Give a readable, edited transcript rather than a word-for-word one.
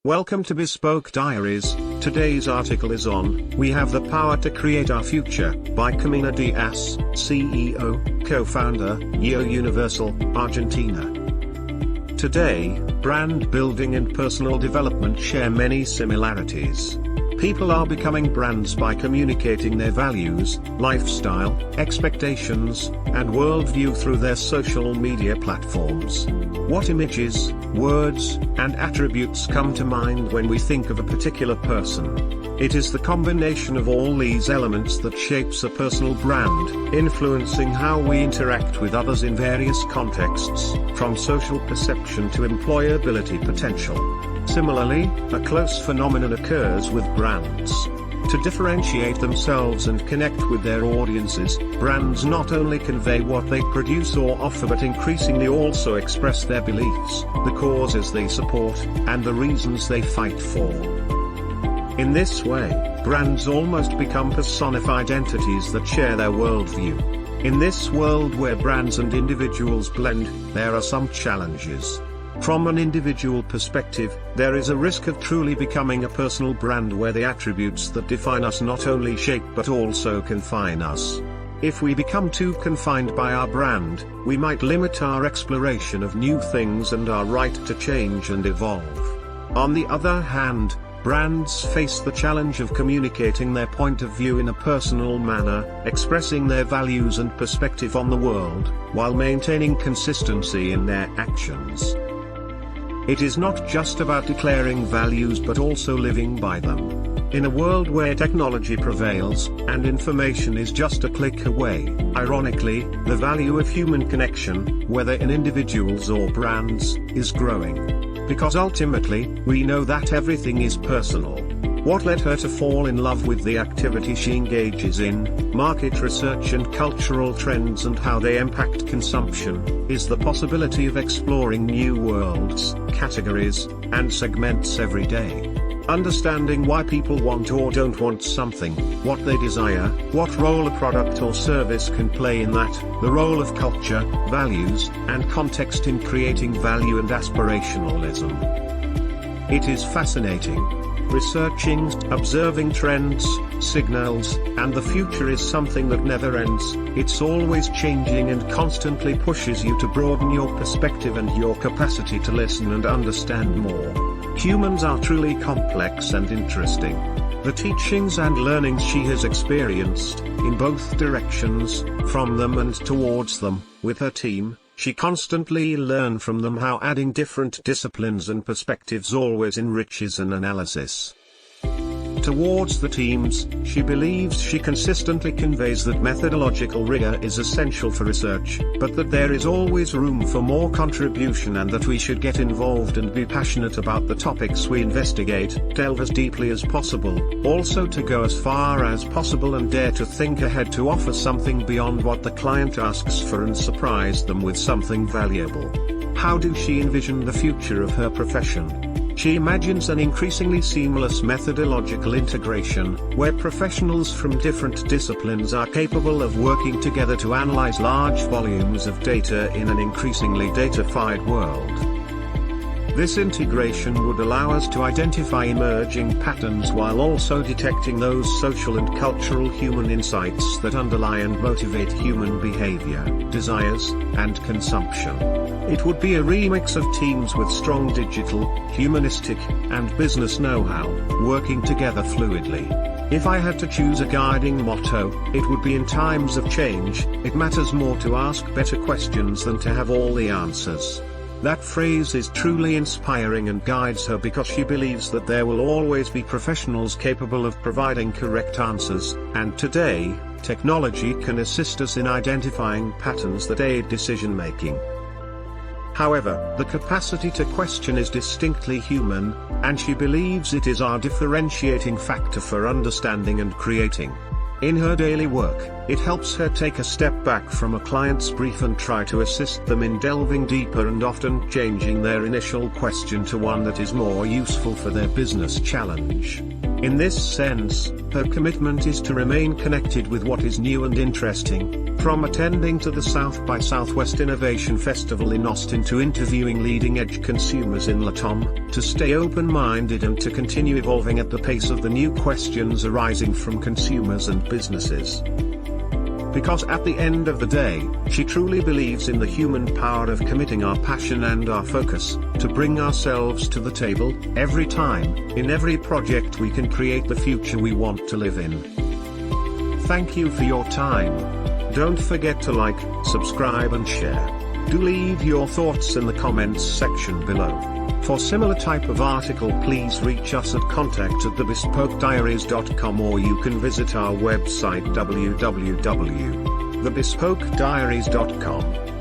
Welcome to Bespoke Diaries. Today's article is on "We Have the Power to Create Our Future" by Ximena Diaz, CEO, co-founder, Youniversal, Argentina. Today, brand building and personal development share many similarities. People are becoming brands by communicating their values, lifestyle, expectations, and worldview through their social media platforms. What images, words, and attributes come to mind when we think of a particular person? It is the combination of all these elements that shapes a personal brand, influencing how we interact with others in various contexts, from social perception to employability potential. Similarly, a close phenomenon occurs with brands. To differentiate themselves and connect with their audiences, brands not only convey what they produce or offer but increasingly also express their beliefs, the causes they support, and the reasons they fight for. In this way, brands almost become personified entities that share their worldview. In this world where brands and individuals blend, there are some challenges. From an individual perspective, there is a risk of truly becoming a personal brand where the attributes that define us not only shape but also confine us. If we become too confined by our brand, we might limit our exploration of new things and our right to change and evolve. On the other hand, brands face the challenge of communicating their point of view in a personal manner, expressing their values and perspective on the world, while maintaining consistency in their actions. It is not just about declaring values but also living by them. In a world where technology prevails, and information is just a click away, ironically, the value of human connection, whether in individuals or brands, is growing. Because ultimately, we know that everything is personal. What led her to fall in love with the activity she engages in, market research and cultural trends and how they impact consumption, is the possibility of exploring new worlds, categories, and segments every day. Understanding why people want or don't want something, what they desire, what role a product or service can play in that, the role of culture, values, and context in creating value and aspirationalism. It is fascinating. Researching, observing trends, signals, and the future is something that never ends. It's always changing and constantly pushes you to broaden your perspective and your capacity to listen and understand more. Humans are truly complex and interesting. The teachings and learnings she has experienced, in both directions, from them and towards them, with her team, she constantly learns from them how adding different disciplines and perspectives always enriches an analysis. Towards the teams, she believes she consistently conveys that methodological rigor is essential for research, but that there is always room for more contribution and that we should get involved and be passionate about the topics we investigate, delve as deeply as possible, also to go as far as possible and dare to think ahead to offer something beyond what the client asks for and surprise them with something valuable. How does she envision the future of her profession? She imagines an increasingly seamless methodological integration, where professionals from different disciplines are capable of working together to analyze large volumes of data in an increasingly datafied world. This integration would allow us to identify emerging patterns while also detecting those social and cultural human insights that underlie and motivate human behavior, desires, and consumption. It would be a remix of teams with strong digital, humanistic, and business know-how, working together fluidly. If I had to choose a guiding motto, it would be in times of change, it matters more to ask better questions than to have all the answers. That phrase is truly inspiring and guides her because she believes that there will always be professionals capable of providing correct answers, and today, technology can assist us in identifying patterns that aid decision-making. However, the capacity to question is distinctly human, and she believes it is our differentiating factor for understanding and creating. In her daily work, It helps her take a step back from a client's brief and try to assist them in delving deeper and often changing their initial question to one that is more useful for their business challenge. In this sense, her commitment is to remain connected with what is new and interesting, from attending to the South by Southwest Innovation Festival in Austin to interviewing leading-edge consumers in Latam, to stay open-minded and to continue evolving at the pace of the new questions arising from consumers and businesses. Because at the end of the day, she truly believes in the human power of committing our passion and our focus, to bring ourselves to the table, every time, in every project we can create the future we want to live in. Thank you for your time. Don't forget to like, subscribe and share. Do leave your thoughts in the comments section below. For similar type of article, please reach us at contact@thebespokediaries.com, or you can visit our website www.thebespokediaries.com.